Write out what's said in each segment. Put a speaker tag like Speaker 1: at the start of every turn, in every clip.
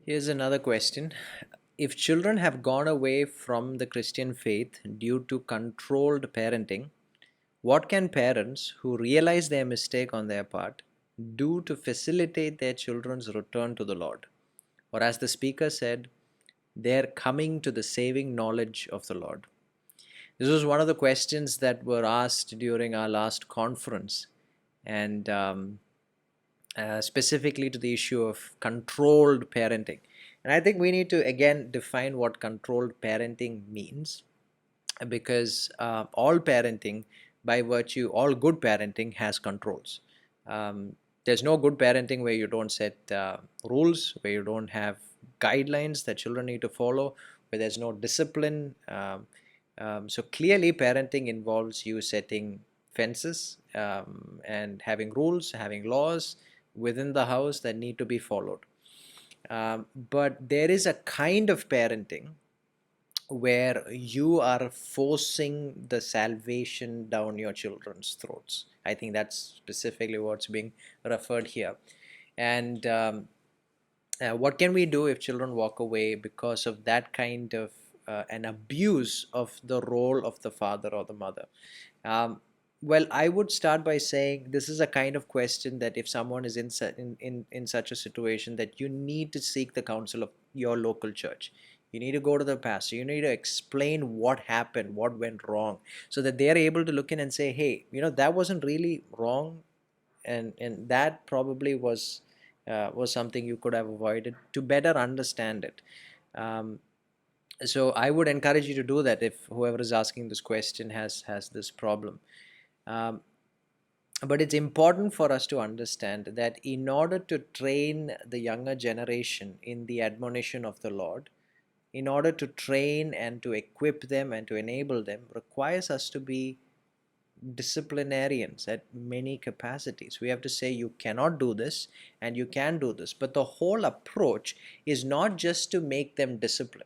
Speaker 1: Here's another question. If children have gone away from the Christian faith due to controlled parenting, what can parents who realize their mistake on their part do to facilitate their children's return to the Lord? Or, as the speaker said, their coming to the saving knowledge of the Lord. This was one of the questions that were asked during our last conference, and specifically to the issue of controlled parenting. And I think we need to again define what controlled parenting means, because all parenting, by virtue, all good parenting has controls. There's no good parenting where you don't set rules, where you don't have guidelines that children need to follow, where there's no discipline. So clearly, parenting involves you setting fences and having rules, having laws within the house that need to be followed. But there is a kind of parenting where you are forcing the salvation down your children's throats. I think that's specifically what's being referred here. And what can we do if children walk away because of that kind of an abuse of the role of the father or the mother? Well, I would start by saying this is a kind of question that if someone is in such a situation, that you need to seek the counsel of your local church. You need to go to the pastor. You need to explain what happened, what went wrong, so that they are able to look in and say, hey, that wasn't really wrong, and that probably was something you could have avoided, to better understand it. So I would encourage you to do that if whoever is asking this question has this problem. Um, but it's important for us to understand that in order to train the younger generation in the admonition of the Lord, in order to train and to equip them and to enable them, requires us to be disciplinarians at many capacities. We have to say you cannot do this and you can do this. But the whole approach is not just to make them disciplined.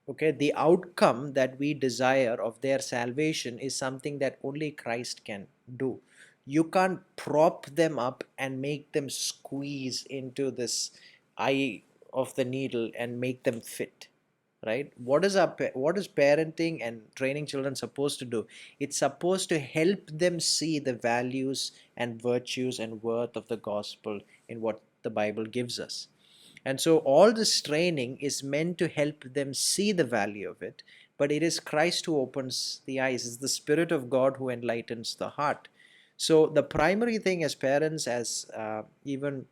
Speaker 1: Okay, the outcome that we desire of their salvation is something that only Christ can do. You can't prop them up and make them squeeze into this eye of the needle and make them fit. Right? What is parenting and training children supposed to do? It's supposed to help them see the values and virtues and worth of the gospel in what the Bible gives us. And so all this training is meant to help them see the value of it, but it is Christ who opens the eyes. It's the Spirit of God who enlightens the heart. So the primary thing as parents, as even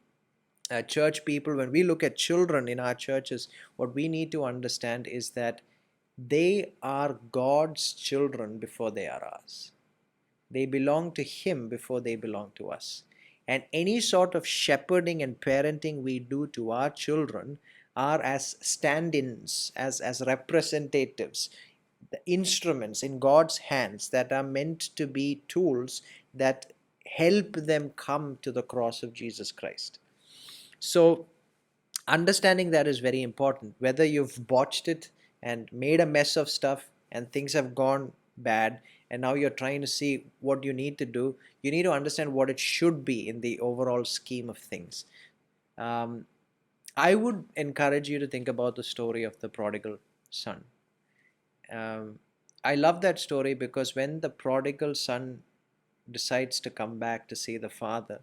Speaker 1: church people, when we look at children in our churches, what we need to understand is that they are God's children before they are ours. They belong to Him before they belong to us. And any sort of shepherding and parenting we do to our children are as stand-ins, as representatives, the instruments in God's hands that are meant to be tools that help them come to the cross of Jesus Christ. So understanding that is very important. Whether you've botched it and made a mess of stuff and things have gone bad, and now you're trying to see what you need to do, you need to understand what it should be in the overall scheme of things. um, I would encourage you to think about the story of the prodigal son. um, I love that story because when the prodigal son decides to come back to see the father,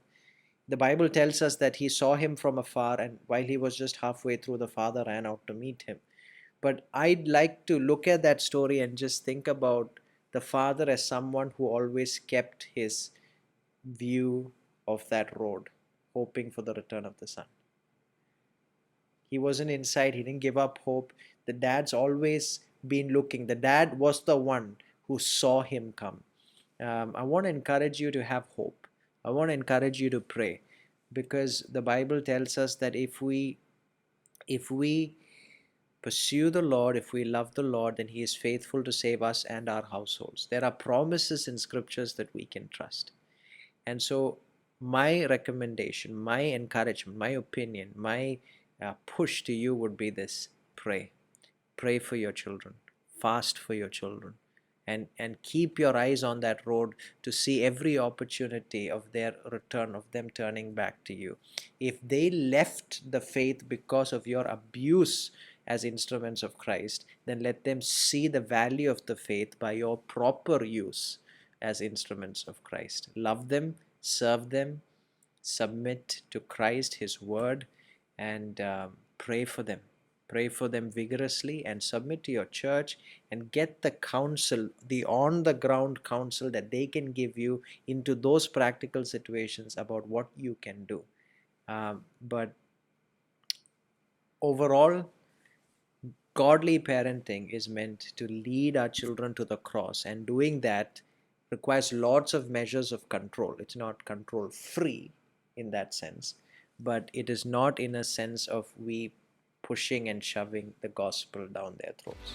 Speaker 1: the Bible tells us that he saw him from afar, and while he was just halfway through, the father ran out to meet him. But I'd like to look at that story and just think about the father as someone who always kept his view of that road, hoping for the return of the son. He wasn't inside, he didn't give up hope. The dad's always been looking. The dad was the one who saw him come. I want to encourage you to have hope. I want to encourage you to pray, because the Bible tells us that if we pursue the Lord, if we love the Lord, then He is faithful to save us and our households. There are promises in scriptures that we can trust. And so my recommendation, my encouragement, my opinion, my push to you would be this: pray. Pray for your children. Fast for your children. and keep your eyes on that road to see every opportunity of their return, of them turning back to you. If they left the faith because of your abuse as instruments of Christ, then let them see the value of the faith by your proper use as instruments of Christ. Love them, serve them, submit to Christ, His Word, and pray for them. Pray for them vigorously and submit to your church and get the counsel, the on the ground counsel that they can give you into those practical situations about what you can do. But overall, godly parenting is meant to lead our children to the cross, and doing that requires lots of measures of control. It's not control free in that sense, but it is not in a sense of we pushing and shoving the gospel down their throats.